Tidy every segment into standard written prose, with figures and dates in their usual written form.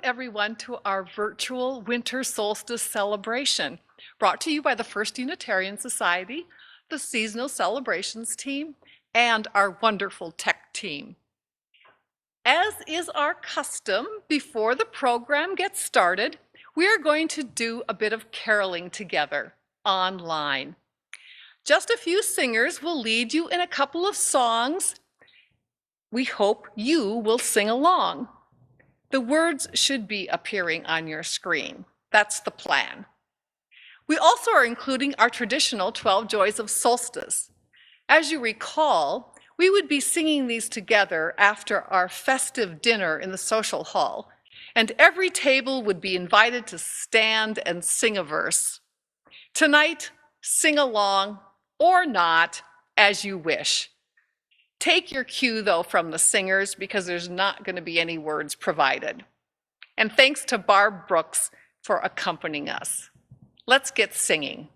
everyone to our virtual Winter Solstice Celebration, brought to you by the First Unitarian Society, the Seasonal Celebrations team, and our wonderful tech team. As is our custom, before the program gets started, we are going to do a bit of caroling together online. Just a few singers will lead you in a couple of songs. We hope you will sing along. The words should be appearing on your screen. That's the plan. We also are including our traditional 12 Joys of Solstice. As you recall, we would be singing these together after our festive dinner in the social hall, and every table would be invited to stand and sing a verse. Tonight, sing along or not, as you wish. Take your cue, though, from the singers because there's not going to be any words provided. And thanks to Barb Brooks for accompanying us. Let's get singing.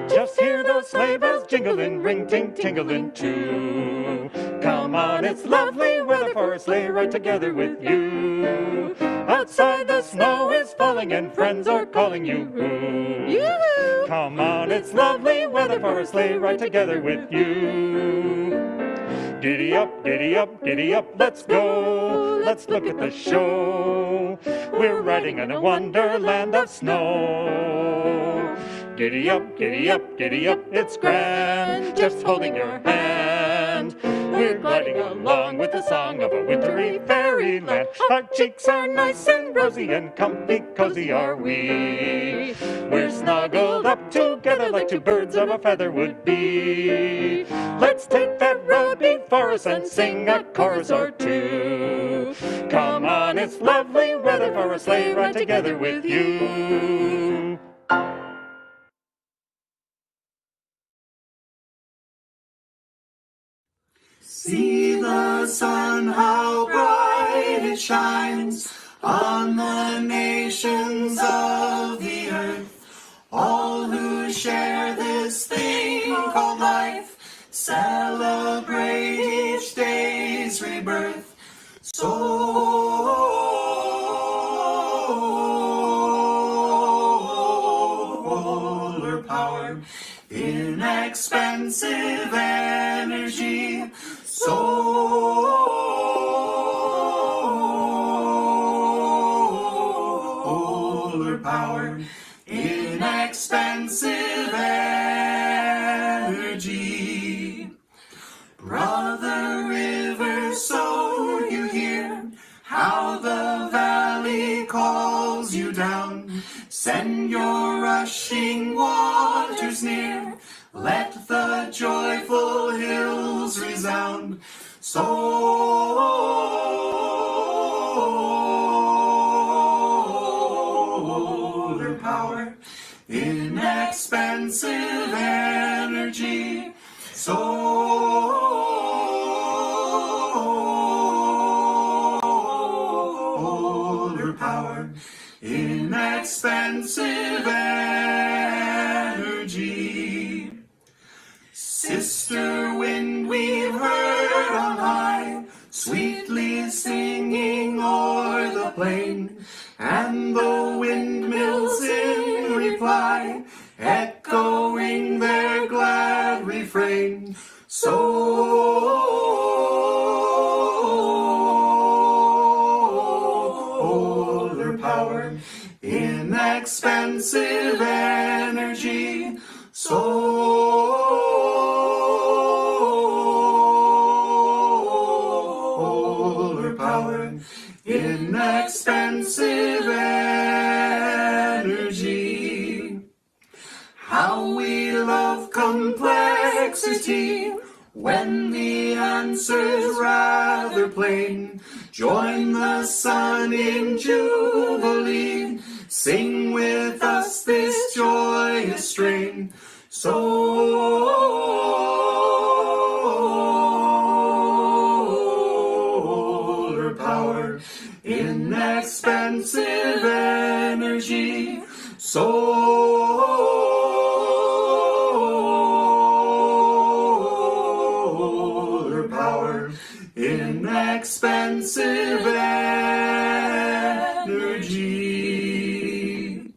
Just hear those sleigh bells jingling, ring-ting-tingling too. Come on, it's lovely weather for a sleigh ride together with you. Outside the snow is falling and friends are calling you. Yoo-hoo! Come on, it's lovely weather for a sleigh ride together with you. Giddy up, giddy up, giddy up, let's go. Let's look at the show. We're riding in a wonderland of snow. Giddy up, giddy up, giddy up, it's grand, just holding your hand. We're gliding along with the song of a wintry fairyland. Our cheeks are nice and rosy and comfy cozy are we. We're snuggled up together like two birds of a feather would be. Let's take that road before us and sing a chorus or two. Come on, it's lovely weather for a sleigh ride together with you. See the sun, how bright it shines on the nations of the earth. All who share this thing called life celebrate each day's rebirth. Solar power, inexpensive energy. Solar power, inexpensive energy. Brother River, so you hear how the valley calls you down. Send your rushing waters near. Let the joyful hills resound. Solar power, inexpensive energy. Solar power, inexpensive energy. Sister wind, we've heard on high, sweetly singing o'er the plain, and the windmills in reply, echoing their glad refrain. Solar power, inexpensive energy. Solar power, inexpensive energy. How we love complexity when the answer's rather plain. Join the sun in jubilee. Sing with us this joyous strain. Solar power, inexpensive energy. Solar power, energy.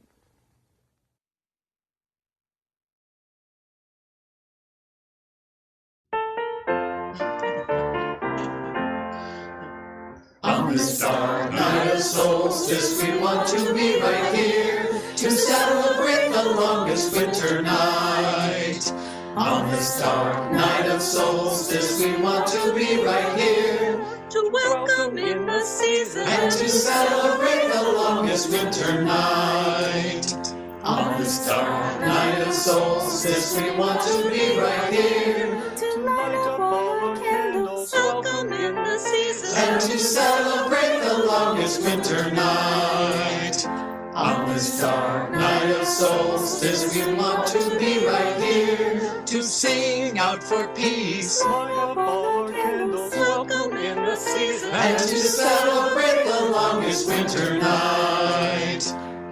On this dark night of solstice, we want to be right here to celebrate the longest winter night. On this dark night of solstice, we want to be right here to welcome in the season and to celebrate the longest winter night. On this dark night of solstice, we want to be right here to light up all our candles, welcome in the season and to celebrate the longest winter night. On this dark night of solstice, we want to be right here to sing out for peace light up all our candles, welcome in the season and to celebrate the longest winter night.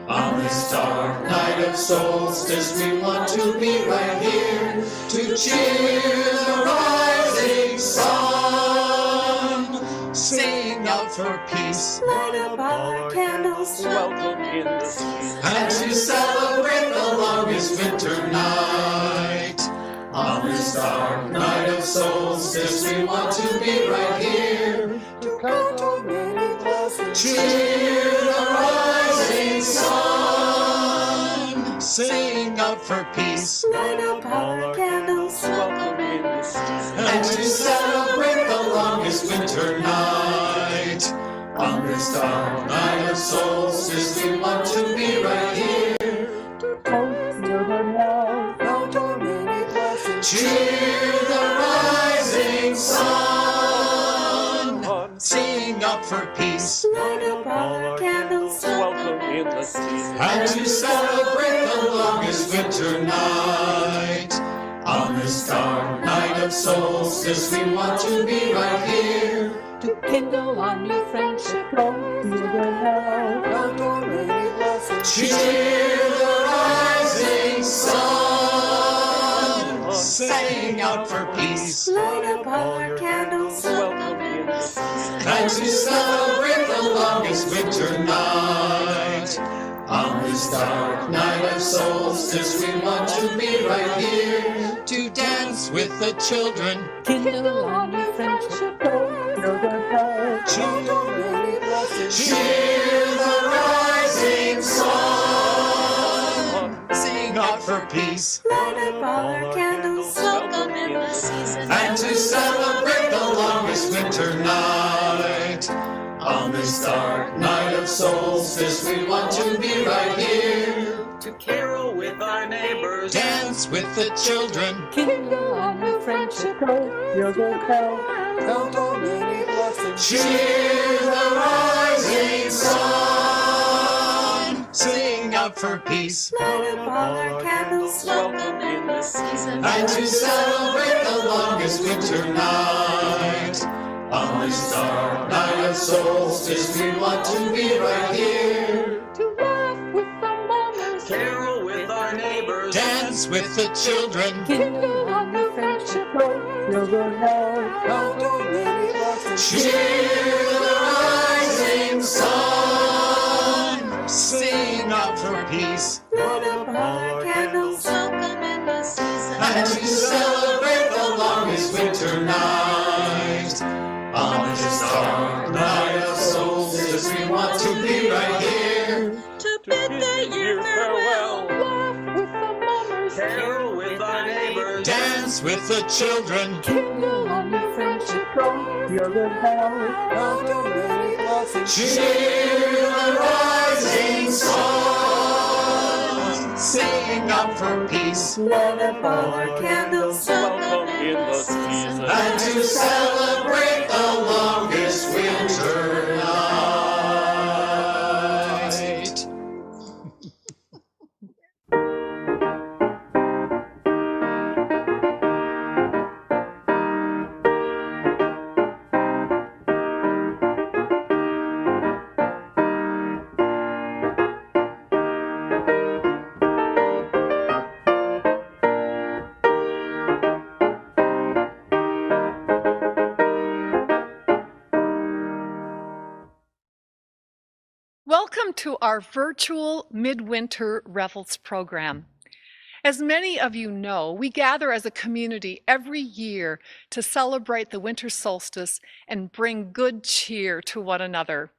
On this dark night of solstice, we want to be right here to cheer the rising sun. Sing out for peace light up all our candles, welcome in the season and to celebrate the longest winter night. On this dark night of solstice, we want to be right here to count on many blessings, cheer the rising sun. Sing out for peace light up all our candles, welcome in the season and to celebrate the longest winter night. On this dark night of solstice, we want to be right here count on many blessings, cheer the rising sun. Sing out for peace light up all our candles, welcome in the season and to celebrate the longest winter night. On this dark night of solstice, we want to be right here to kindle on new friendship, count on many blessings, cheer the rising sun. Sing out for peace light up all our candles, welcome in the season and to celebrate the longest winter night. On this dark night of solstice, we want to be right here to dance with the children, kindle on new friendship, count on many blessings, cheer the rising sun. Sing out for peace light up all our candles, welcome in the season and to celebrate the longest winter night. On this dark night of solstice, we want to be right here to carol with our neighbors, dance with the children, kindle on new friendship, count on many blessings, cheer the rising sun. Sing out for peace light up all our candles, welcome in the season and to celebrate the longest winter night. On this dark night of solstice, we want to be right here to laugh with the mamas, carol with our neighbors, dance with the children, kindle on new friendship, count on many blessings, cheer the rising sun. Sing out for peace light up all our candles, welcome in the season and to celebrate the longest winter night. On this dark night of solstice, we want to be right here to bid the year farewell, laugh with the mamas, carol with our neighbors, dance with the children, kindle on new friendship, count on many blessings, cheer the rising sun. Sing out for peace light up all our candles, welcome in the season and to celebrate the longest winter night. welcome to our virtual Midwinter Revels program. As many of you know, we gather as a community every year to celebrate the winter solstice and bring good cheer to one another.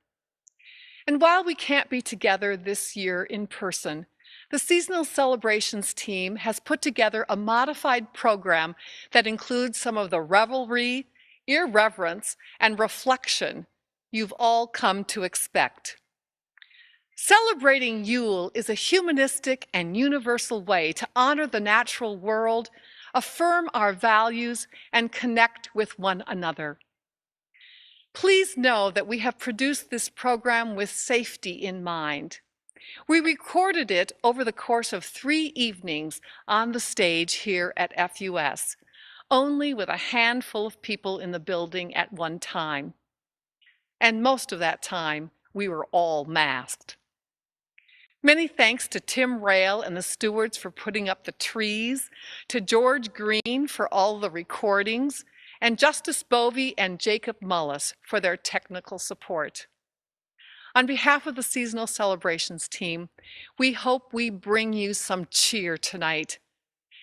And while we can't be together this year in person, the Seasonal Celebrations team has put together a modified program that includes some of the revelry, irreverence, and reflection you've all come to expect. Celebrating Yule is a humanistic and universal way to honor the natural world, affirm our values, and connect with one another. Please know that we have produced this program with safety in mind. We recorded it over the course of 3 evenings on the stage here at FUS, only with a handful of people in the building at one time. And most of that time, we were all masked. Many thanks to Tim Rail and the stewards for putting up the trees, to George Green for all the recordings, and Justice Bovey and Jacob Mullis for their technical support. On behalf of the Seasonal Celebrations team, we hope we bring you some cheer tonight.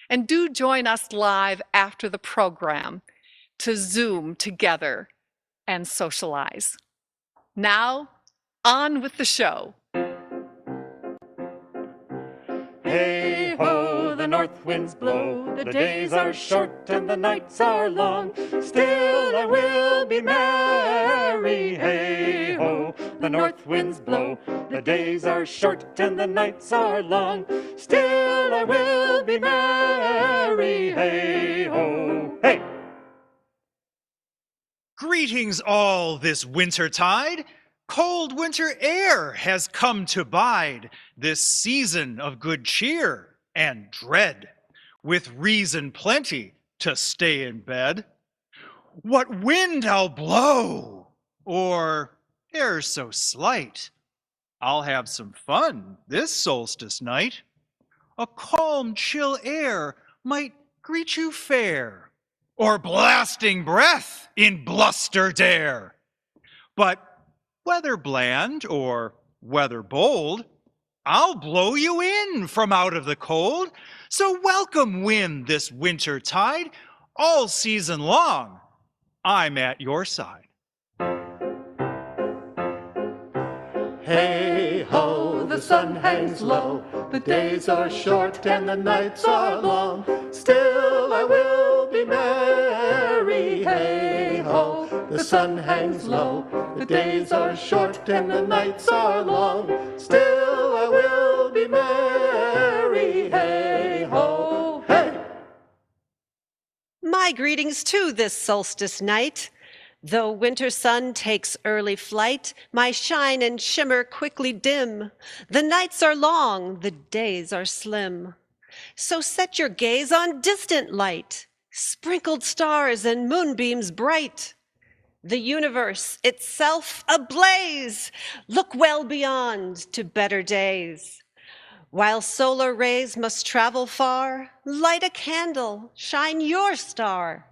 And do join us live after the program to Zoom together and socialize. Now, on with the show. Hey ho, the north winds blow, the days are short and the nights are long, still I will be merry. Hey ho, the north winds blow, the days are short and the nights are long, still I will be merry. Hey ho, hey! Greetings all this wintertide. Cold winter air has come to bide this season of good cheer and dread, with reason plenty to stay in bed. What wind I'll blow, or air so slight, I'll have some fun this solstice night. A calm, chill air might greet you fair, or blasting breath in bluster dare. But whether bland or whether bold, I'll blow you in from out of the cold. So welcome wind this winter tide, all season long, I'm at your side. Hey ho, the sun hangs low, the days are short and the nights are long, still I will be merry. Hey ho, the sun hangs low, the days are short and the nights are long, still I will be merry. Hey ho, hey! My greetings too this solstice night. Though winter sun takes early flight, my shine and shimmer quickly dim. The nights are long, the days are slim. So set your gaze on distant light, sprinkled stars and moonbeams bright. The universe itself ablaze, look well beyond to better days. While solar rays must travel far, light a candle, shine your star.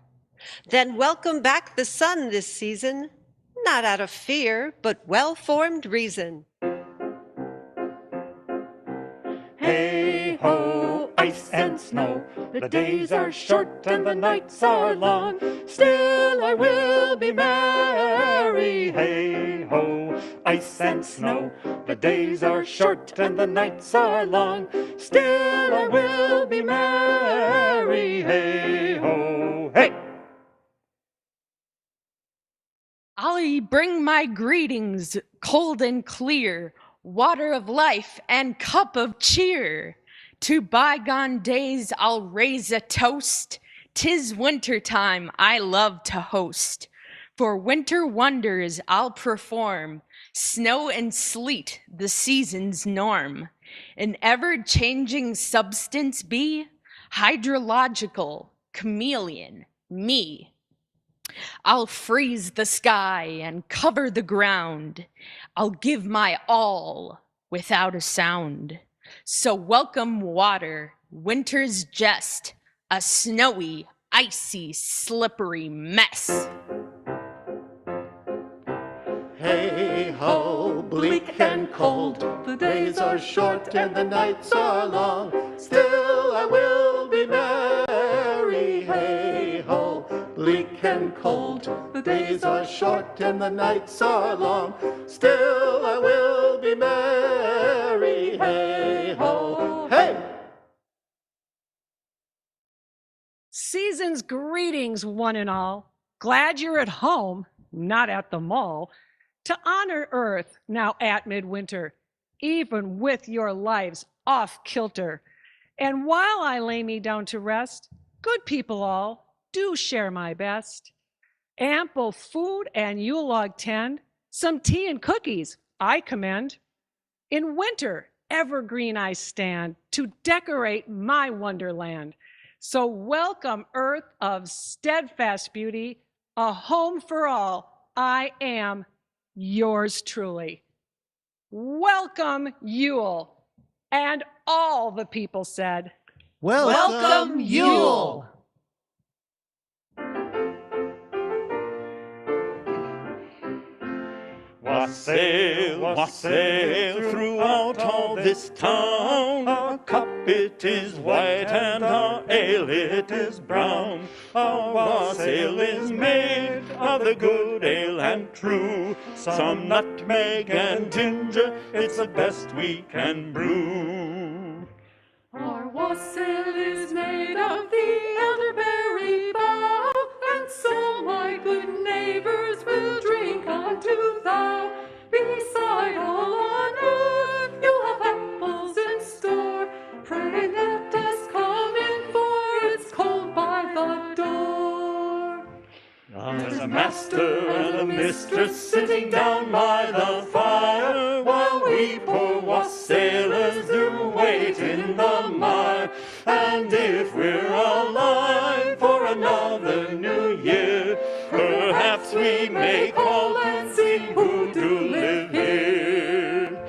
Then welcome back the sun this season, not out of fear, but well-formed reason. Hey ho, ice and snow, the days are short and the nights are long, still I will be merry. Hey ho, ice and snow, the days are short and the nights are long, still I will be merry. Hey ho, hey! I'll bring my greetings, cold and clear, water of life and cup of cheer. To bygone days I'll raise a toast. 'Tis winter time I love to host. For winter wonders I'll perform. Snow and sleet the season's norm. An ever-changing substance be, hydrological, chameleon, me. I'll freeze the sky and cover the ground. I'll give my all without a sound. So welcome water, winter's jest, a snowy, icy, slippery mess. Hey ho, bleak and cold, the days are short and the nights are long. Still I will be merry, hey ho. Bleak and cold, the days are short and the nights are long. Still I will be merry, hey ho, hey! Season's greetings, one and all. Glad you're at home, not at the mall, to honor Earth now at midwinter, even with your lives off kilter. And while I lay me down to rest, good people all, do share my best. Ample food and Yule log tend, some tea and cookies I commend. In winter, evergreen I stand to decorate my wonderland. So welcome, earth of steadfast beauty, a home for all. I am yours truly. Welcome, Yule. And all the people said, Welcome, Yule. Wassail, wassail throughout all this town. Our cup it is white and our ale it is brown. Our wassail is made of the good ale and true. Some nutmeg and ginger, it's the best we can brew. Our wassail is made of the elderberry bough, and so my good neighbors will drink unto thou. Beside all on earth you'll have apples in store. Pray let us come in, for it's cold by the door. There's a master and a mistress sitting down by the fire, while we poor wassailers do wait in the mire. And if we're alive for another new year, perhaps we may call and see who do live here.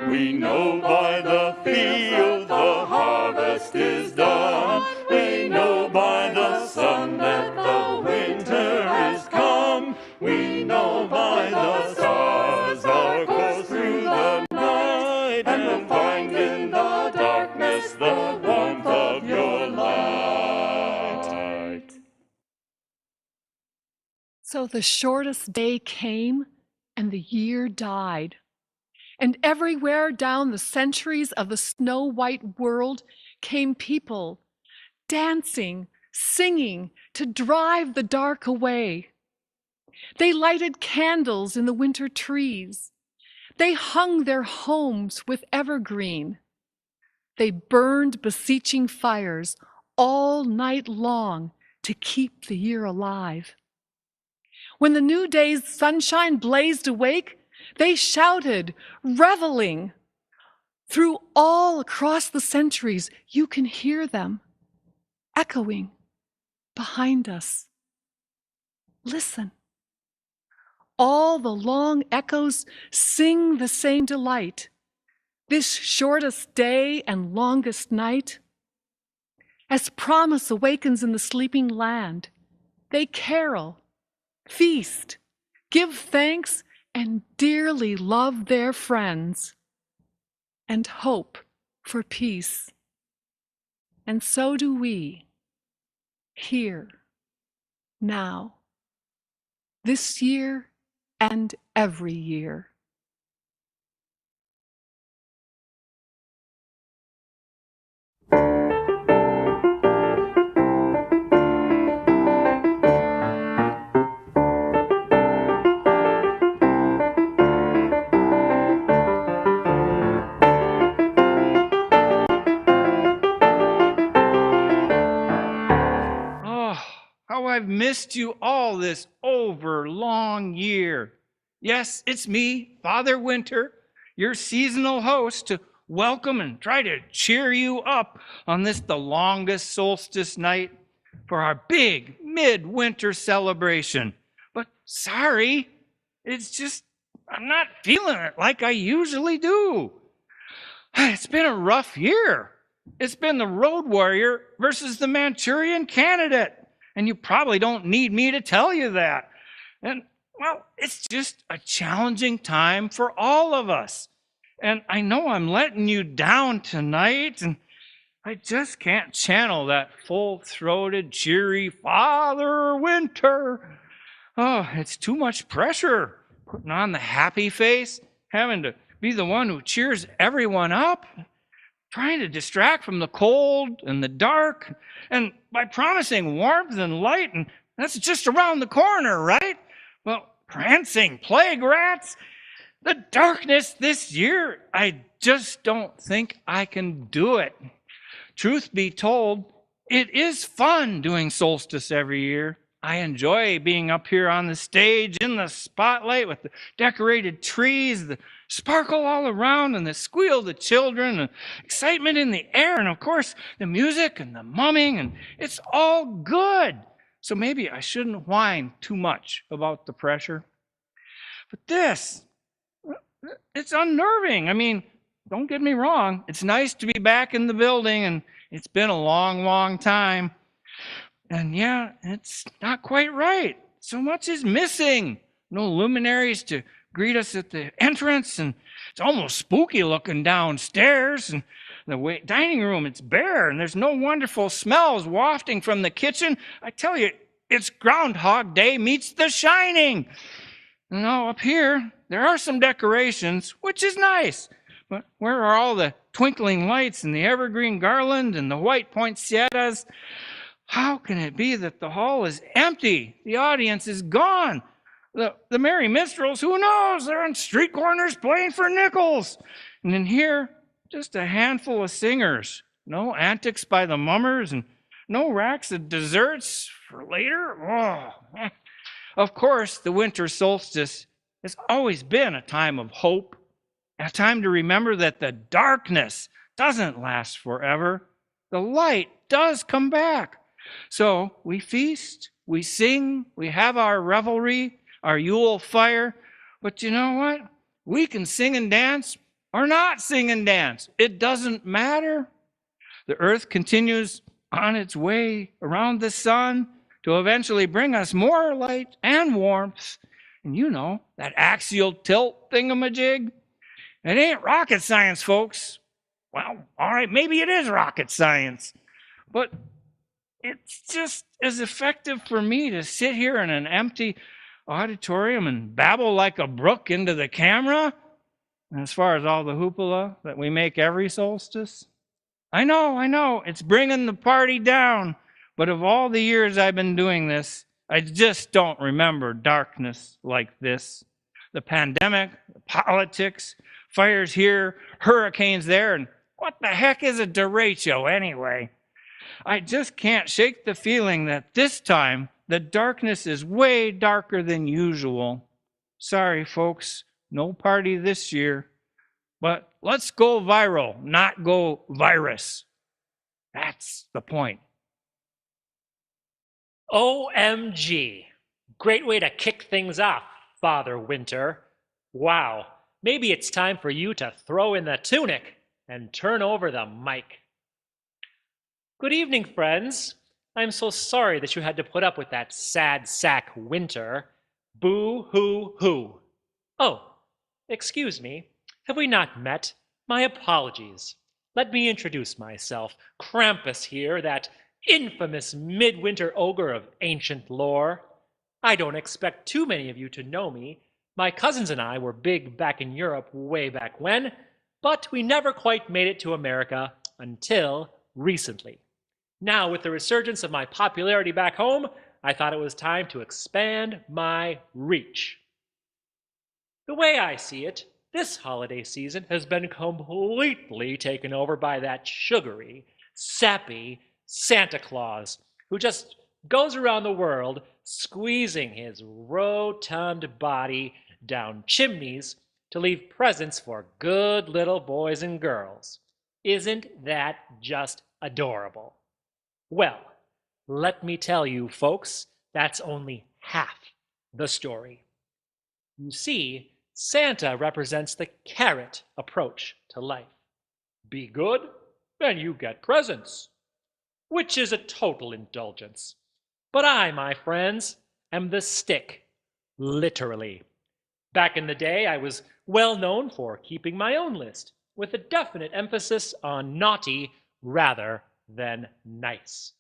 We know by the field the harvest is done. We know by the sun that the winter is come. We know by the stars our course through the night, and we'll find in the darkness the warmth of your light. So the shortest day came and the year died. And everywhere down the centuries of the snow-white world came people, dancing, singing, to drive the dark away. They lighted candles in the winter trees. They hung their homes with evergreen. They burned beseeching fires all night long to keep the year alive. When the new day's sunshine blazed awake, they shouted, reveling. Through all across the centuries, you can hear them echoing behind us. Listen. All the long echoes sing the same delight. This shortest day and longest night. As promise awakens in the sleeping land, they carol, feast, give thanks, and dearly love their friends, and hope for peace. And so do we, here, now, this year and every year. How I've missed you all this overlong year. Yes, it's me, Father Winter, your seasonal host, to welcome and try to cheer you up on this, the longest solstice night for our big midwinter celebration. But sorry, it's just, I'm not feeling it like I usually do. It's been a rough year. It's been the road warrior versus the Manchurian candidate. And you probably don't need me to tell you that. And, well, it's just a challenging time for all of us. And I know I'm letting you down tonight, and I just can't channel that full-throated, cheery Father Winter. Oh, it's too much pressure, putting on the happy face, having to be the one who cheers everyone up, trying to distract from the cold and the dark, and by promising warmth and light, and that's just around the corner, right? Well, prancing plague rats, the darkness this year, I just don't think I can do it. Truth be told, it is fun doing solstice every year. I enjoy being up here on the stage in the spotlight with the decorated trees, the sparkle all around, and the squeal of the children, and excitement in the air, and of course the music and the mumming, and it's all good. So maybe I shouldn't whine too much about the pressure. But this, it's unnerving. I mean, don't get me wrong. It's nice to be back in the building, and it's been a long, long time. And yeah, it's not quite right. So much is missing. No luminaries to greet us at the entrance, and it's almost spooky looking downstairs. And the dining room, it's bare, and there's no wonderful smells wafting from the kitchen. I tell you, it's Groundhog Day meets The Shining. You know, up here, there are some decorations, which is nice. But where are all the twinkling lights and the evergreen garland and the white poinsettias? How can it be that the hall is empty? The audience is gone. The merry minstrels, who knows? They're on street corners playing for nickels. And in here, just a handful of singers. No antics by the mummers and no racks of desserts for later. Oh. Of course, the winter solstice has always been a time of hope, a time to remember that the darkness doesn't last forever. The light does come back. So we feast, we sing, we have our revelry, our Yule fire. But you know what? We can sing and dance or not sing and dance. It doesn't matter. The earth continues on its way around the sun to eventually bring us more light and warmth. And you know, that axial tilt thingamajig, it ain't rocket science, folks. Well, all right, maybe it is rocket science, but it's just as effective for me to sit here in an empty auditorium and babble like a brook into the camera, as far as all the hoopla that we make every solstice. I know, it's bringing the party down, but of all the years I've been doing this, I just don't remember darkness like this. The pandemic, the politics, fires here, hurricanes there, and what the heck is a derecho anyway? I just can't shake the feeling that this time the darkness is way darker than usual. Sorry, folks, no party this year. But let's go viral, not go virus. That's the point. OMG. Great way to kick things off, Father Winter. Wow, maybe it's time for you to throw in the tunic and turn over the mic. Good evening, friends. I'm so sorry that you had to put up with that sad sack Winter. Boo-hoo-hoo. Oh, excuse me. Have we not met? My apologies. Let me introduce myself. Krampus here, that infamous midwinter ogre of ancient lore. I don't expect too many of you to know me. My cousins and I were big back in Europe way back when, but we never quite made it to America until recently. Now, with the resurgence of my popularity back home, I thought it was time to expand my reach. The way I see it, this holiday season has been completely taken over by that sugary, sappy Santa Claus who just goes around the world squeezing his rotund body down chimneys to leave presents for good little boys and girls. Isn't that just adorable? Well, let me tell you, folks, that's only half the story. You see, Santa represents the carrot approach to life. Be good, and you get presents, which is a total indulgence. But I, my friends, am the stick, literally. Back in the day, I was well known for keeping my own list, with a definite emphasis on naughty rather than nice.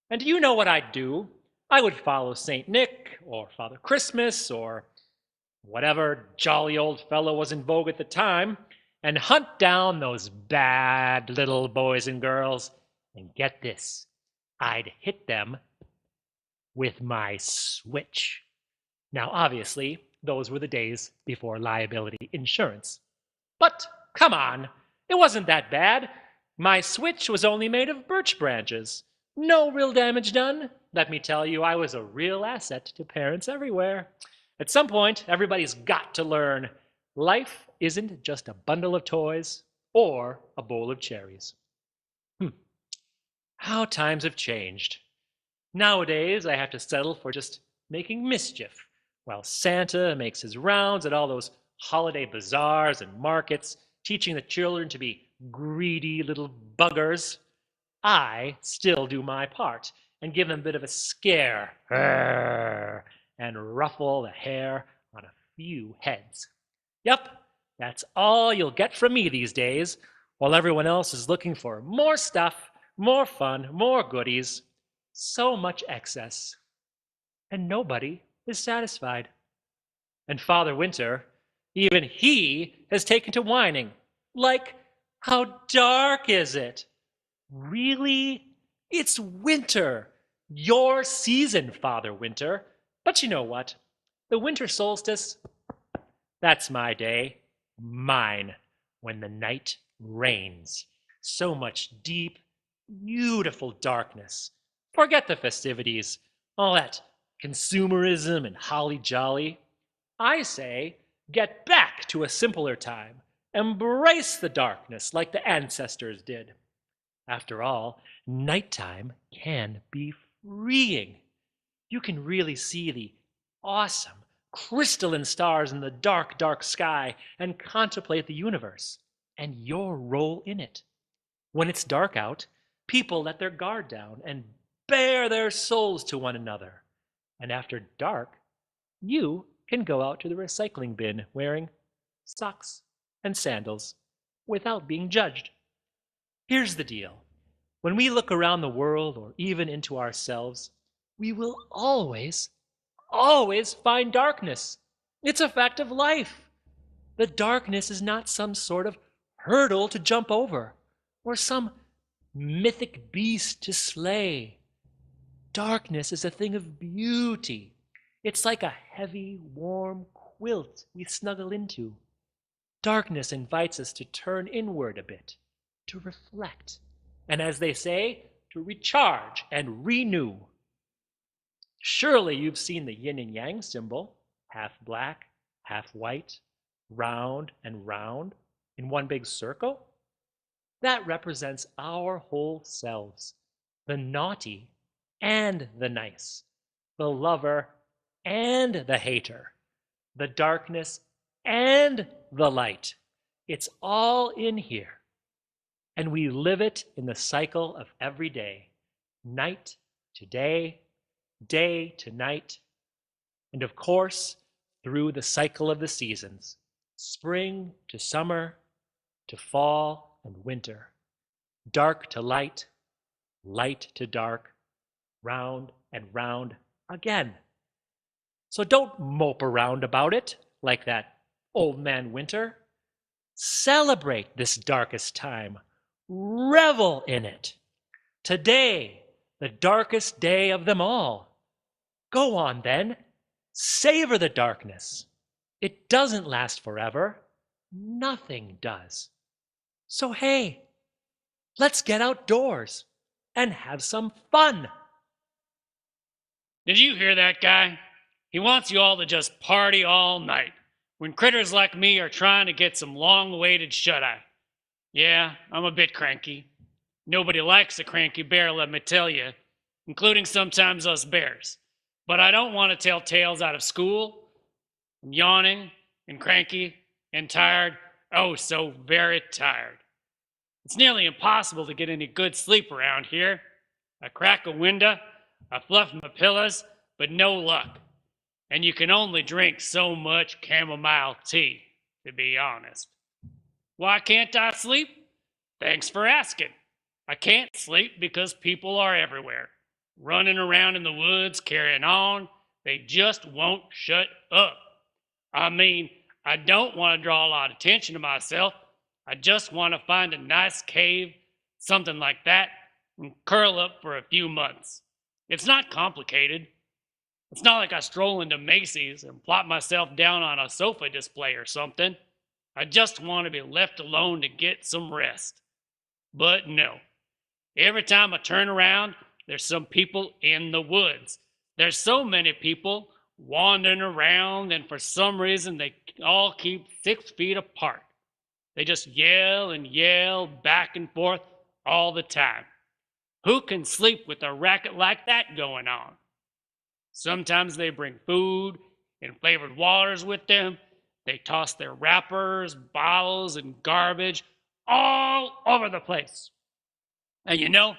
And do you know what I'd do? I would follow St. Nick, or Father Christmas, or whatever jolly old fellow was in vogue at the time, and hunt down those bad little boys and girls. And get this, I'd hit them with my switch. Now, obviously, those were the days before liability insurance. But come on, it wasn't that bad. My switch was only made of birch branches. No real damage done. Let me tell you, I was a real asset to parents everywhere. At some point, everybody's got to learn life isn't just a bundle of toys or a bowl of cherries. How times have changed. Nowadays, I have to settle for just making mischief, while Santa makes his rounds at all those holiday bazaars and markets, teaching the children to be greedy little buggers. I still do my part and give them a bit of a scare and ruffle the hair on a few heads. Yep, that's all you'll get from me these days, while everyone else is looking for more stuff, more fun, more goodies. So much excess. And nobody is satisfied. And Father Winter, even he has taken to whining. Like, how dark is it? Really? It's winter. Your season, Father Winter. But you know what? The winter solstice, that's my day. Mine. When the night reigns. So much deep, beautiful darkness. Forget the festivities, all that consumerism and holly jolly. I say, get back to a simpler time. Embrace the darkness like the ancestors did. After all, nighttime can be freeing. You can really see the awesome, crystalline stars in the dark, dark sky and contemplate the universe and your role in it. When it's dark out, people let their guard down and bare their souls to one another. And after dark, you can go out to the recycling bin wearing socks and sandals without being judged. Here's the deal. When we look around the world or even into ourselves, we will always find darkness. It's a fact of life. The darkness is not some sort of hurdle to jump over or some mythic beast to slay. Darkness is a thing of beauty. It's like a heavy, warm quilt we snuggle into. Darkness invites us to turn inward a bit, to reflect, and as they say, to recharge and renew. Surely you've seen the yin and yang symbol, half black, half white, round and round, in one big circle. That represents our whole selves, the naughty and the nice, the lover and the hater, the darkness and the light. It's all in here. And we live it in the cycle of every day, night to day, day to night, and of course, through the cycle of the seasons, spring to summer, to fall and winter, dark to light, light to dark, round and round again. So don't mope around about it like that old man Winter. Celebrate this darkest time. Revel in it. Today, the darkest day of them all. Go on then. Savor the darkness. It doesn't last forever. Nothing does. So hey, let's get outdoors and have some fun. Did you hear that guy? He wants you all to just party all night, when critters like me are trying to get some long-awaited shut-eye. Yeah, I'm a bit cranky. Nobody likes a cranky bear, let me tell you, including sometimes us bears. But I don't want to tell tales out of school. I'm yawning and cranky and tired, oh so very tired. It's nearly impossible to get any good sleep around here. I crack a window, I fluff my pillows, but no luck. And you can only drink so much chamomile tea, to be honest. Why can't I sleep? Thanks for asking. I can't sleep because people are everywhere, running around in the woods, carrying on. They just won't shut up. I mean, I don't want to draw a lot of attention to myself. I just want to find a nice cave, something like that, and curl up for a few months. It's not complicated. It's not like I stroll into Macy's and plop myself down on a sofa display or something. I just want to be left alone to get some rest. But no. Every time I turn around, there's some people in the woods. There's so many people wandering around, and for some reason they all keep 6 feet apart. They just yell and yell back and forth all the time. Who can sleep with a racket like that going on? Sometimes they bring food and flavored waters with them. They toss their wrappers, bottles, and garbage all over the place. And you know,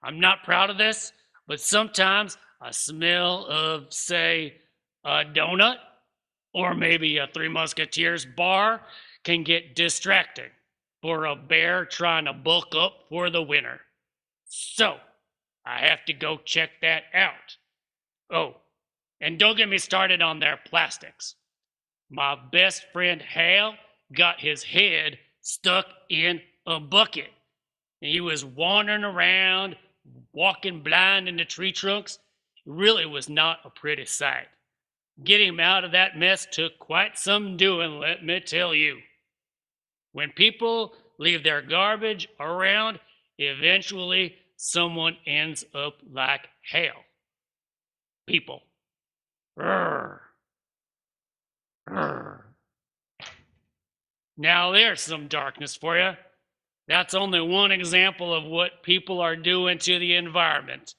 I'm not proud of this, but sometimes a smell of, say, a donut or maybe a Three Musketeers bar can get distracting for a bear trying to bulk up for the winter. So, I have to go check that out. Oh, and don't get me started on their plastics. My best friend Hal got his head stuck in a bucket. And he was wandering around, walking blind into tree trunks. It really was not a pretty sight. Getting him out of that mess took quite some doing, let me tell you. When people leave their garbage around, eventually someone ends up like Hal. People. Rrr. Rrr. Now there's some darkness for you. That's only one example of what people are doing to the environment.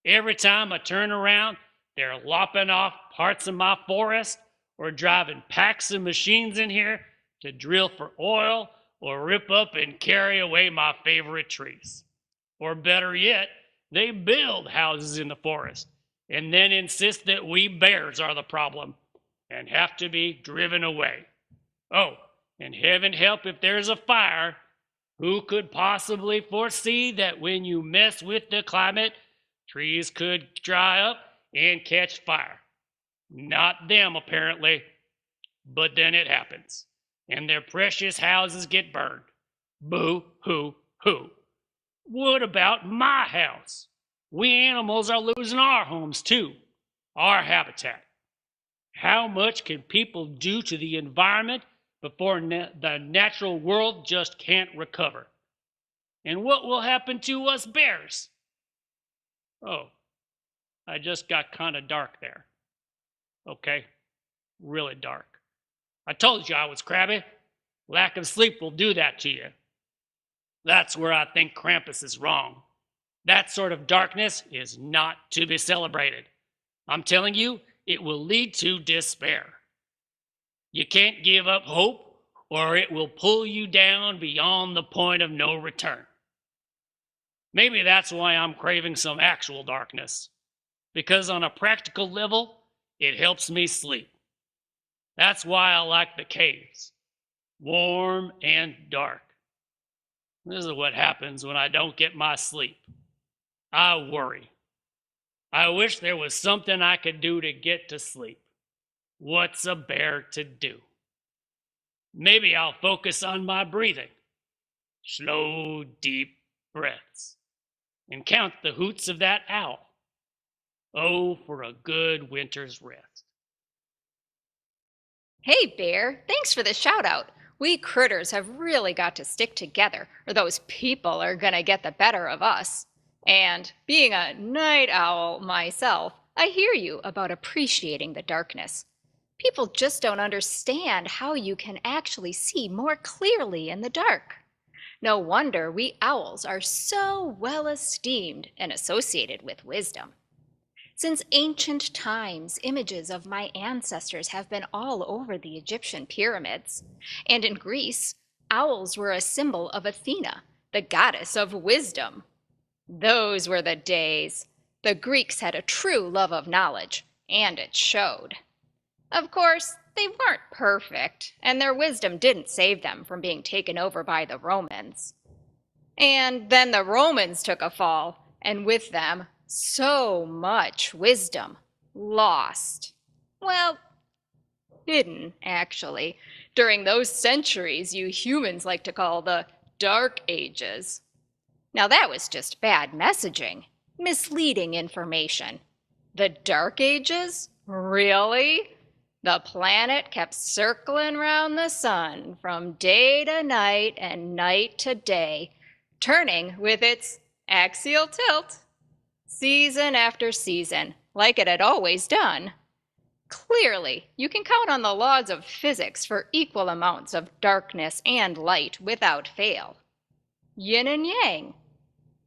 Every time I turn around, they're lopping off parts of my forest or driving packs of machines in here to drill for oil or rip up and carry away my favorite trees. Or better yet, they build houses in the forest and then insist that we bears are the problem and have to be driven away. Oh, and heaven help if there's a fire. Who could possibly foresee that when you mess with the climate, trees could dry up and catch fire? Not them, apparently. But then it happens, and their precious houses get burned. Boo-hoo-hoo. What about my house? We animals are losing our homes too, our habitat. How much can people do to the environment before the natural world just can't recover? And what will happen to us bears? Oh, I just got kind of dark there. Okay, really dark. I told you I was crabby. Lack of sleep will do that to you. That's where I think Krampus is wrong. That sort of darkness is not to be celebrated. I'm telling you, it will lead to despair. You can't give up hope, or it will pull you down beyond the point of no return. Maybe that's why I'm craving some actual darkness, because on a practical level, it helps me sleep. That's why I like the caves, warm and dark. This is what happens when I don't get my sleep. I worry. I wish there was something I could do to get to sleep. What's a bear to do? Maybe I'll focus on my breathing. Slow, deep breaths. And count the hoots of that owl. Oh, for a good winter's rest. Hey, Bear, thanks for the shout out. We critters have really got to stick together, or those people are gonna get the better of us. And being a night owl myself, I hear you about appreciating the darkness. People just don't understand how you can actually see more clearly in the dark. No wonder we owls are so well esteemed and associated with wisdom. Since ancient times, images of my ancestors have been all over the Egyptian pyramids. And in Greece, owls were a symbol of Athena, the goddess of wisdom. Those were the days. The Greeks had a true love of knowledge, and it showed. Of course, they weren't perfect, and their wisdom didn't save them from being taken over by the Romans. And then the Romans took a fall, and with them, so much wisdom lost. Well, hidden, actually, during those centuries you humans like to call the Dark Ages. Now that was just bad messaging, misleading information. The Dark Ages? Really? The planet kept circling round the sun from day to night and night to day, turning with its axial tilt, season after season, like it had always done. Clearly, you can count on the laws of physics for equal amounts of darkness and light without fail. Yin and yang.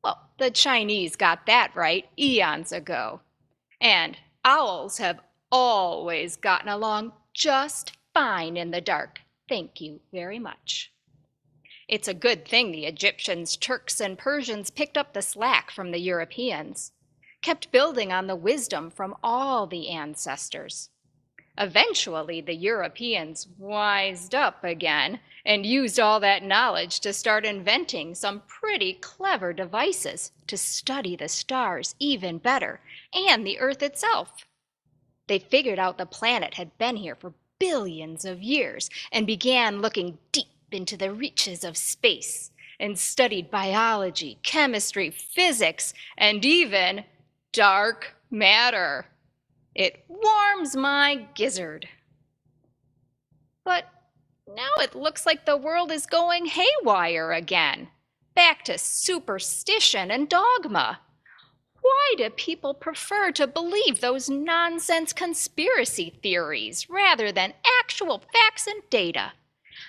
Well, the Chinese got that right eons ago. And owls have always gotten along just fine in the dark. Thank you very much. It's a good thing the Egyptians, Turks, and Persians picked up the slack from the Europeans, kept building on the wisdom from all the ancestors. Eventually, the Europeans wised up again and used all that knowledge to start inventing some pretty clever devices to study the stars even better, and the Earth itself. They figured out the planet had been here for billions of years and began looking deep into the reaches of space and studied biology, chemistry, physics, and even dark matter. It warms my gizzard. But now it looks like the world is going haywire again, back to superstition and dogma. Why do people prefer to believe those nonsense conspiracy theories rather than actual facts and data?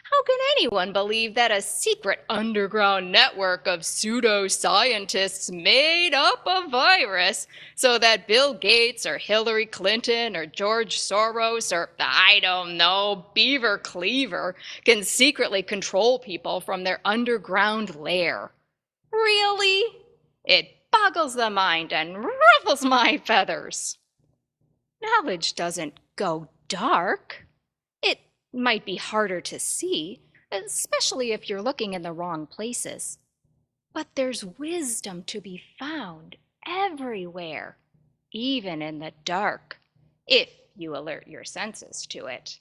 How can anyone believe that a secret underground network of pseudoscientists made up a virus so that Bill Gates or Hillary Clinton or George Soros or, I don't know, Beaver Cleaver can secretly control people from their underground lair? Really? It boggles the mind and ruffles my feathers. Knowledge doesn't go dark. It might be harder to see, especially if you're looking in the wrong places. But there's wisdom to be found everywhere, even in the dark, if you alert your senses to it.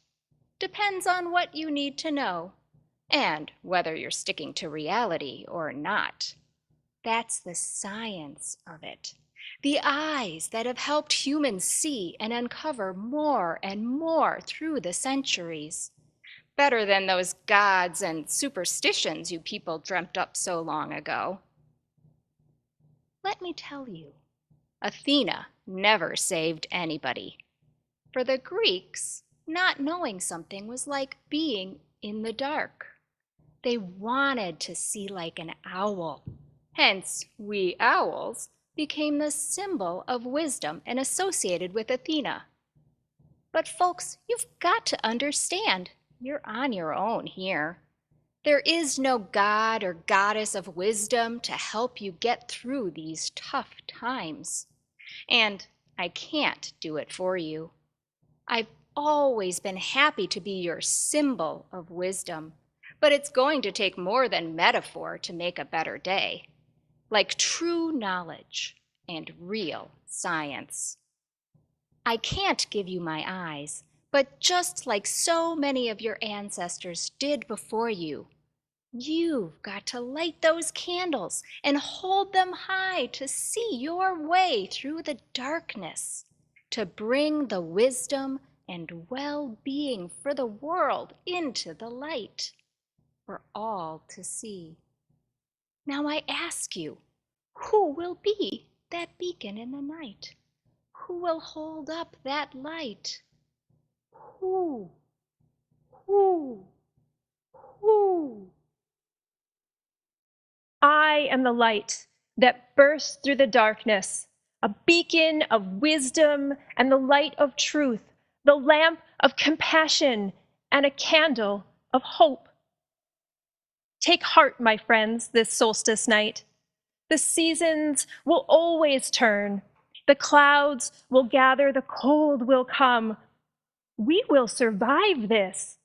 Depends on what you need to know, and whether you're sticking to reality or not. That's the science of it. The eyes that have helped humans see and uncover more and more through the centuries. Better than those gods and superstitions you people dreamt up so long ago. Let me tell you, Athena never saved anybody. For the Greeks, not knowing something was like being in the dark. They wanted to see like an owl. Hence, we owls became the symbol of wisdom and associated with Athena. But folks, you've got to understand, you're on your own here. There is no god or goddess of wisdom to help you get through these tough times. And I can't do it for you. I've always been happy to be your symbol of wisdom, but it's going to take more than metaphor to make a better day. Like true knowledge and real science. I can't give you my eyes, but just like so many of your ancestors did before you, you've got to light those candles and hold them high to see your way through the darkness, to bring the wisdom and well-being for the world into the light, for all to see. Now I ask you, who will be that beacon in the night? Who will hold up that light? Who? I am the light that bursts through the darkness, a beacon of wisdom and the light of truth, the lamp of compassion and a candle of hope. Take heart, my friends, this solstice night. The seasons will always turn. The clouds will gather, the cold will come. We will survive this.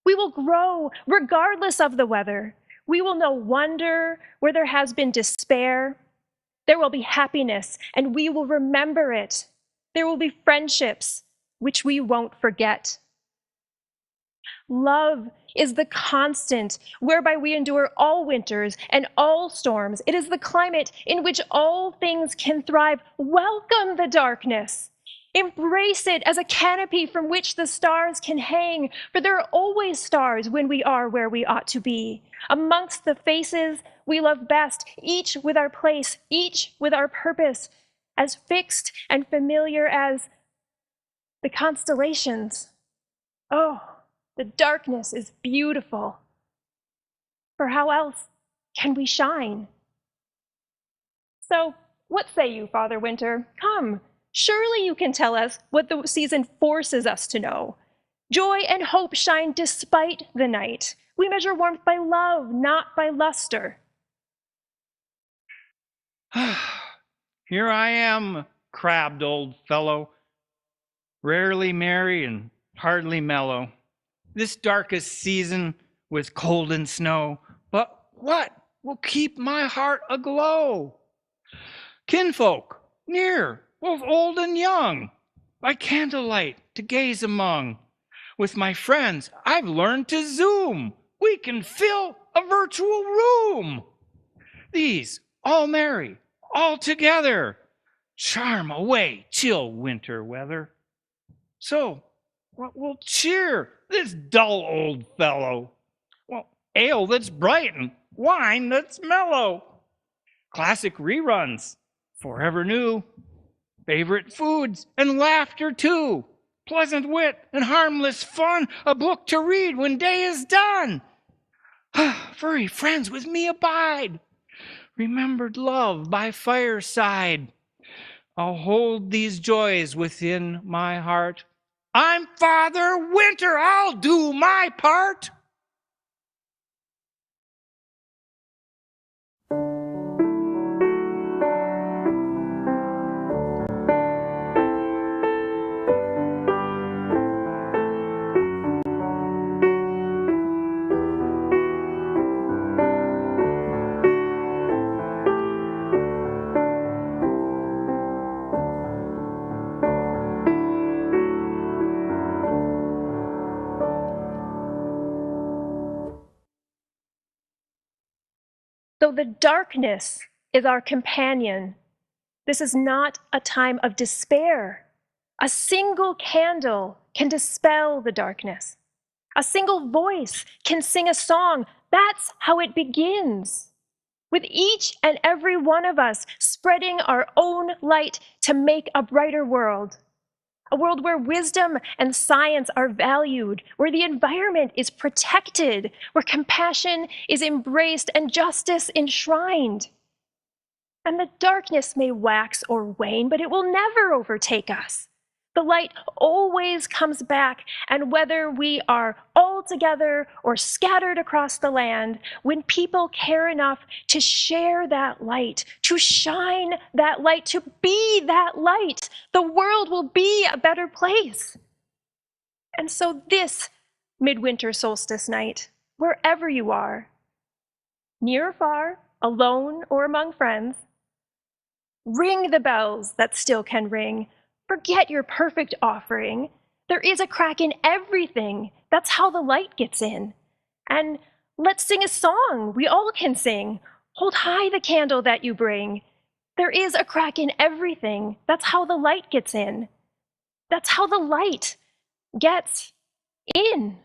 We will grow regardless of the weather. We will know wonder where there has been despair. There will be happiness, and we will remember it. There will be friendships, which we won't forget. Love is the constant whereby we endure all winters and all storms. It is the climate in which all things can thrive. Welcome the darkness. Embrace it as a canopy from which the stars can hang, for there are always stars when we are where we ought to be. Amongst the faces we love best, each with our place, each with our purpose, as fixed and familiar as the constellations. Oh, the darkness is beautiful. For how else can we shine? So, what say you, Father Winter? Come, surely you can tell us what the season forces us to know. Joy and hope shine despite the night. We measure warmth by love, not by luster. Here I am, crabbed old fellow, rarely merry and hardly mellow. This darkest season with cold and snow, but what will keep my heart aglow? Kinfolk, near, both old and young, by candlelight to gaze among. With my friends, I've learned to Zoom. We can fill a virtual room. These, all merry, all together, charm away chill winter weather. So, what will cheer this dull old fellow? Well, ale that's bright and wine that's mellow. Classic reruns, forever new. Favorite foods and laughter too. Pleasant wit and harmless fun. A book to read when day is done. Furry friends with me abide. Remembered love by fireside. I'll hold these joys within my heart. I'm Father Winter, I'll do my part. Though the darkness is our companion, this is not a time of despair. A single candle can dispel the darkness. A single voice can sing a song. That's how it begins. With each and every one of us spreading our own light to make a brighter world. A world where wisdom and science are valued, where the environment is protected, where compassion is embraced and justice enshrined. And the darkness may wax or wane, but it will never overtake us. The light always comes back, and whether we are all together or scattered across the land, when people care enough to share that light, to shine that light, to be that light, the world will be a better place. And so this midwinter solstice night, wherever you are, near or far, alone or among friends, ring the bells that still can ring. Forget your perfect offering. There is a crack in everything. That's how the light gets in. And let's sing a song we all can sing. Hold high the candle that you bring. There is a crack in everything. That's how the light gets in. That's how the light gets in.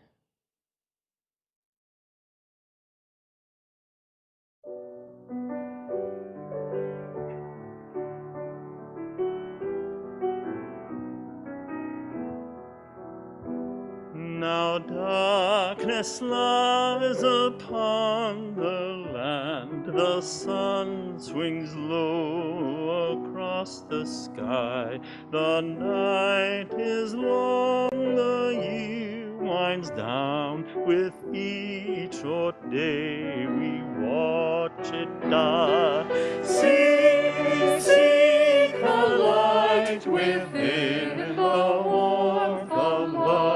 Now darkness lies upon the land, the sun swings low across the sky, the night is long, the year winds down, with each short day we watch it die. Seek, seek the light within, the warmth of love.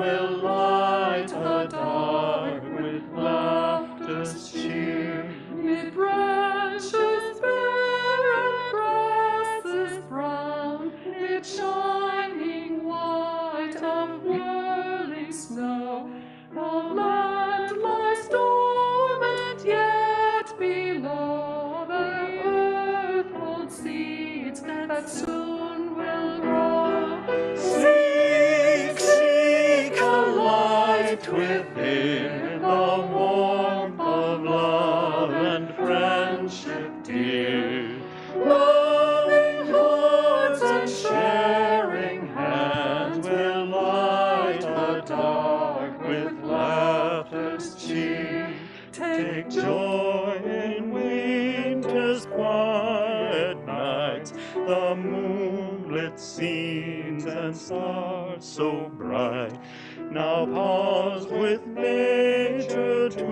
will light the dark with laughter's cheer. Mid branches bare and grasses brown, mid shining white of whirling snow, the land lies dormant yet below. The earth holds seeds that soon will grow. Seek, seek a light within, the warmth of love and friendship dear. Loving hearts and sharing hands will light the dark with laughter's cheer. Take joy in winter's quiet nights, the moonlit scenes and stars so bright. Now pause with nature to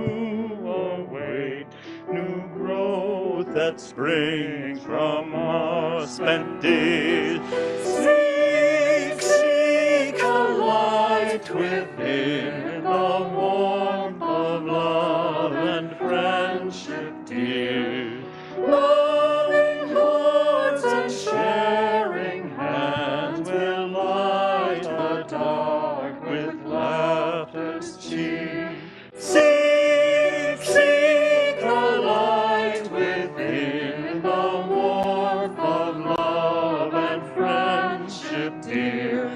await new growth that springs from our spent days. Seek, seek a light within, the warmth of love and friendship dear. Loving hearts and sharing hands will light the dark with laughter's cheer. Seek, seek a light within, the warmth of love and friendship dear.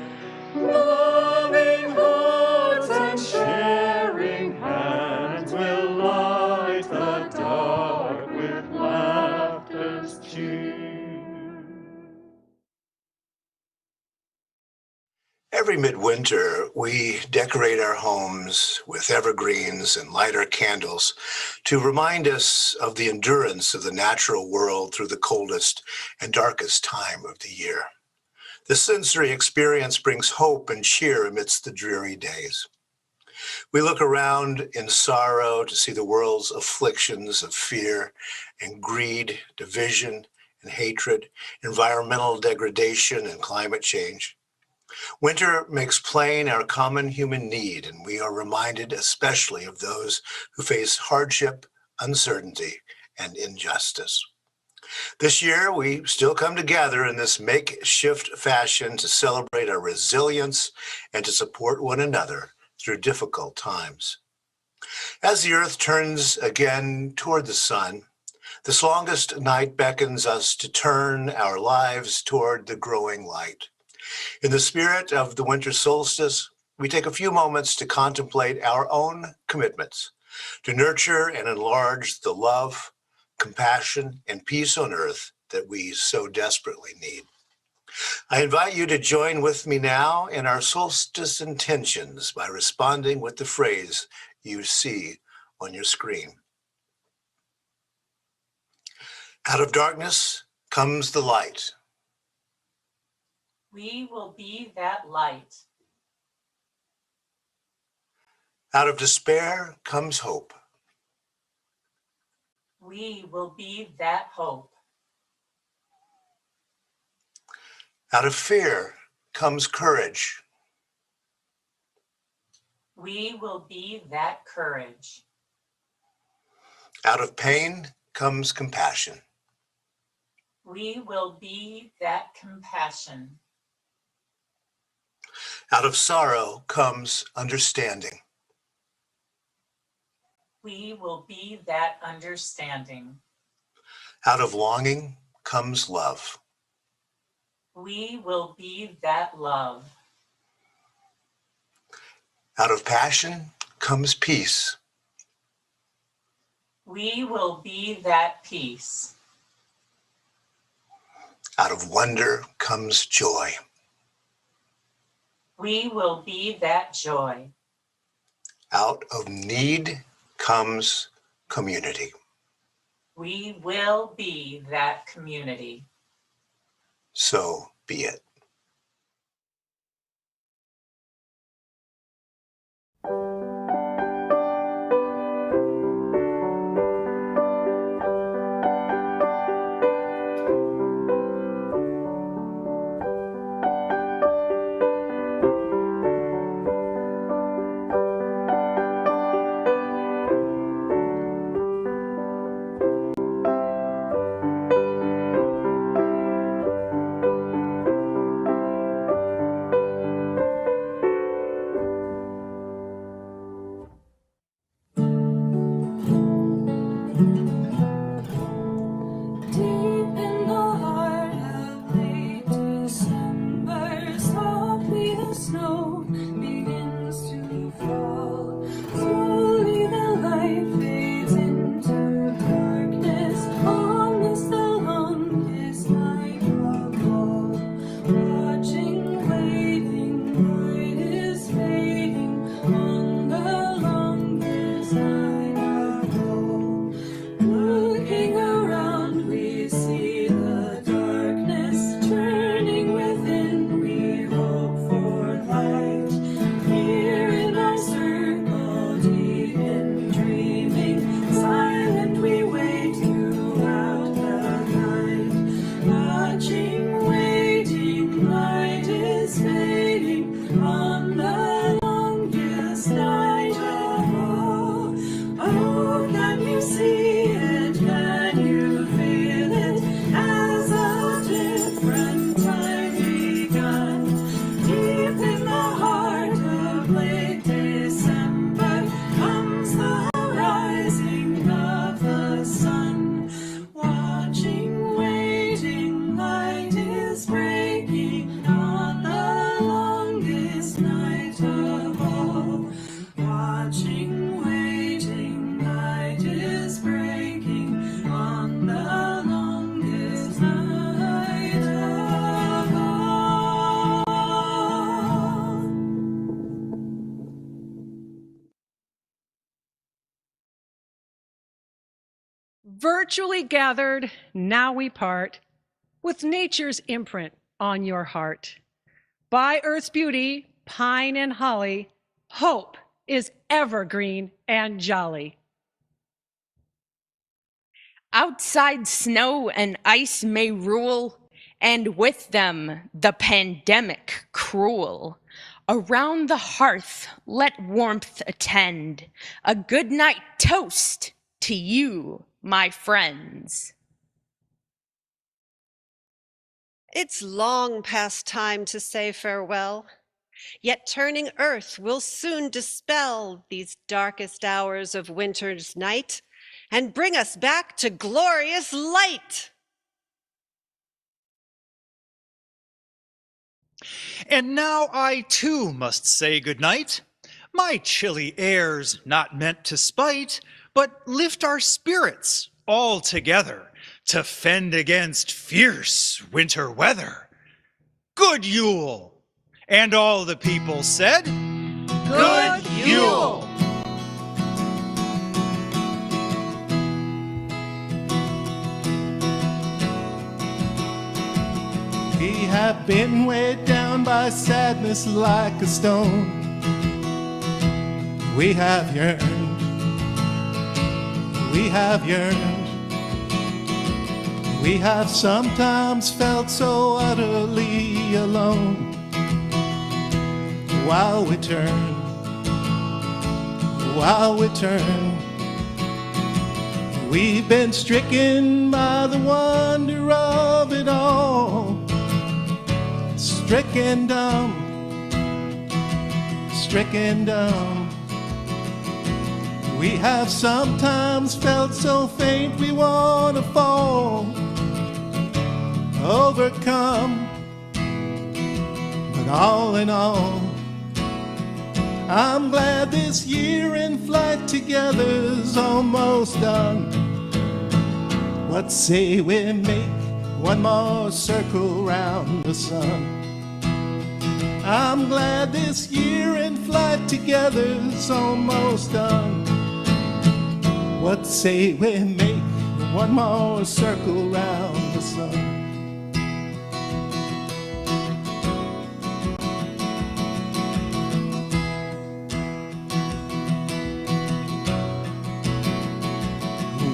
Loving hearts and sharing hands will light the dark with laughter's cheer. Every midwinter, we decorate our homes with evergreens and light our candles to remind us of the endurance of the natural world through the coldest and darkest time of the year. The sensory experience brings hope and cheer amidst the dreary days. We look around in sorrow to see the world's afflictions of fear and greed, division and hatred, environmental degradation and climate change. Winter makes plain our common human need, and we are reminded especially of those who face hardship, uncertainty, and injustice. This year, we still come together in this makeshift fashion to celebrate our resilience and to support one another through difficult times. As the earth turns again toward the sun, this longest night beckons us to turn our lives toward the growing light. In the spirit of the winter solstice, we take a few moments to contemplate our own commitments, to nurture and enlarge the love, compassion, and peace on earth that we so desperately need. I invite you to join with me now in our solstice intentions by responding with the phrase you see on your screen. Out of darkness comes the light. We will be that light. Out of despair comes hope. We will be that hope. Out of fear comes courage. We will be that courage. Out of pain comes compassion. We will be that compassion. Out of sorrow comes understanding. We will be that understanding. Out of longing comes love. We will be that love. Out of passion comes peace. We will be that peace. Out of wonder comes joy. We will be that joy. Out of need comes community. We will be that community. So be it. hope begins to fall. Slowly the light fades into darkness. On this the longest night of all. Watching, waiting, light is fading on the longest night of all. Looking around, we see the darkness turning within. We hope for light. Here in our circle, deep in dreaming, silent we wait throughout the night. Watching, waiting, light is fading on the longest night of all. Oh, can you see it? Can you feel it? As a different time begun, deep in the heart of late December, comes the rising of the sun. Watching, waiting, light is breaking on the longest night of all. Watching, waiting, light is breaking on the longest night of all. Virtually gathered, now we part, with nature's imprint on your heart. By Earth's beauty, pine and holly, hope is evergreen and jolly. Outside snow and ice may rule, and with them the pandemic cruel. Around the hearth let warmth attend, a good night toast to you, my friends. It's long past time to say farewell, yet turning earth will soon dispel these darkest hours of winter's night and bring us back to glorious light. And now I too must say goodnight. My chilly air's not meant to spite, but lift our spirits all together to fend against fierce winter weather. Good Yule! And all the people said, Good Yule! We have been weighed down by sadness like a stone. We have yearned, we have yearned. We have sometimes felt so utterly alone. While we turn, we've been stricken by the wonder of it all. Stricken dumb, stricken dumb. We have sometimes felt so faint we want to fall. Overcome, but all in all, I'm glad this year in flight together's almost done. What say we make one more circle round the sun? I'm glad this year in flight together's almost done. What say we make one more circle round the sun?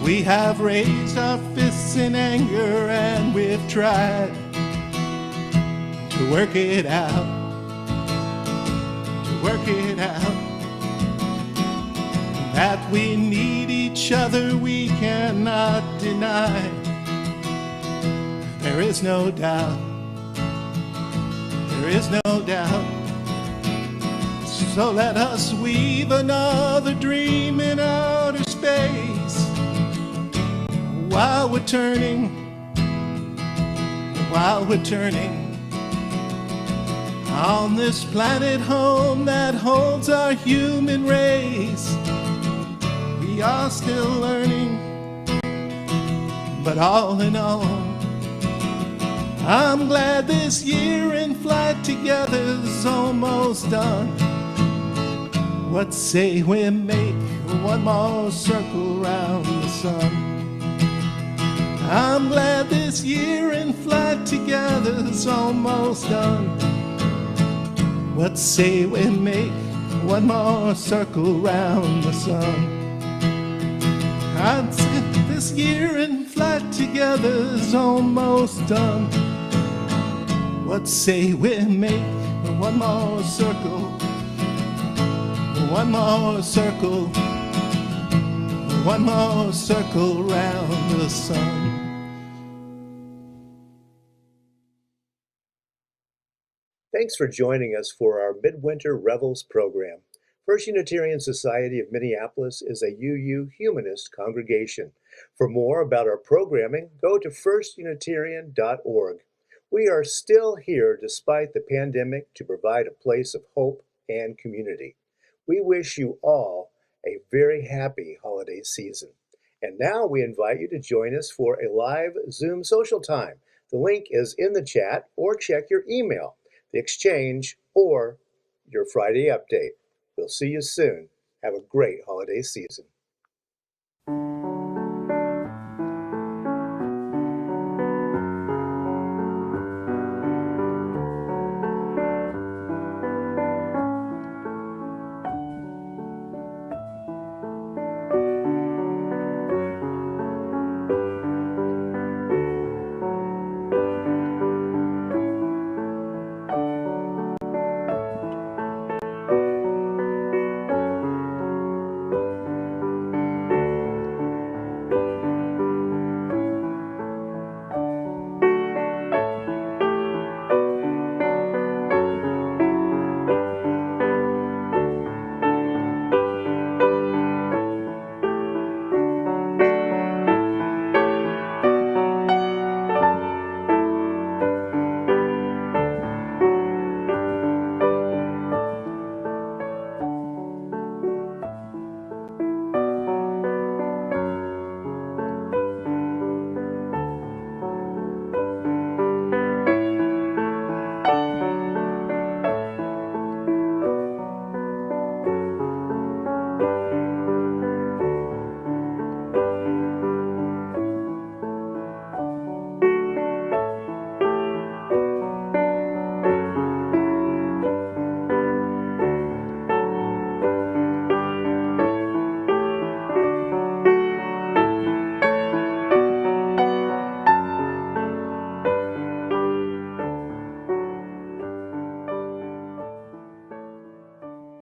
We have raised our fists in anger and we've tried to work it out, to work it out. That we need each other we cannot deny. There is no doubt, there is no doubt. So let us weave another dream in outer space. While we're turning, On this planet home that holds our human race, we are still learning, but all in all, I'm glad this year in flight together's almost done. What say we make one more circle round the sun? I'm glad this year in flight together's almost done. What say we make one more circle round the sun? I'd say this year in flight together's almost done. What say we make one more circle, one more circle, one more circle round the sun? Thanks for joining us for our Midwinter Revels program. First Unitarian Society of Minneapolis is a UU humanist congregation. For more about our programming, go to firstunitarian.org. We are still here despite the pandemic to provide a place of hope and community. We wish you all a very happy holiday season. And now we invite you to join us for a live Zoom social time. The link is in the chat, or check your email, the exchange, or your Friday update. We'll see you soon. Have a great holiday season.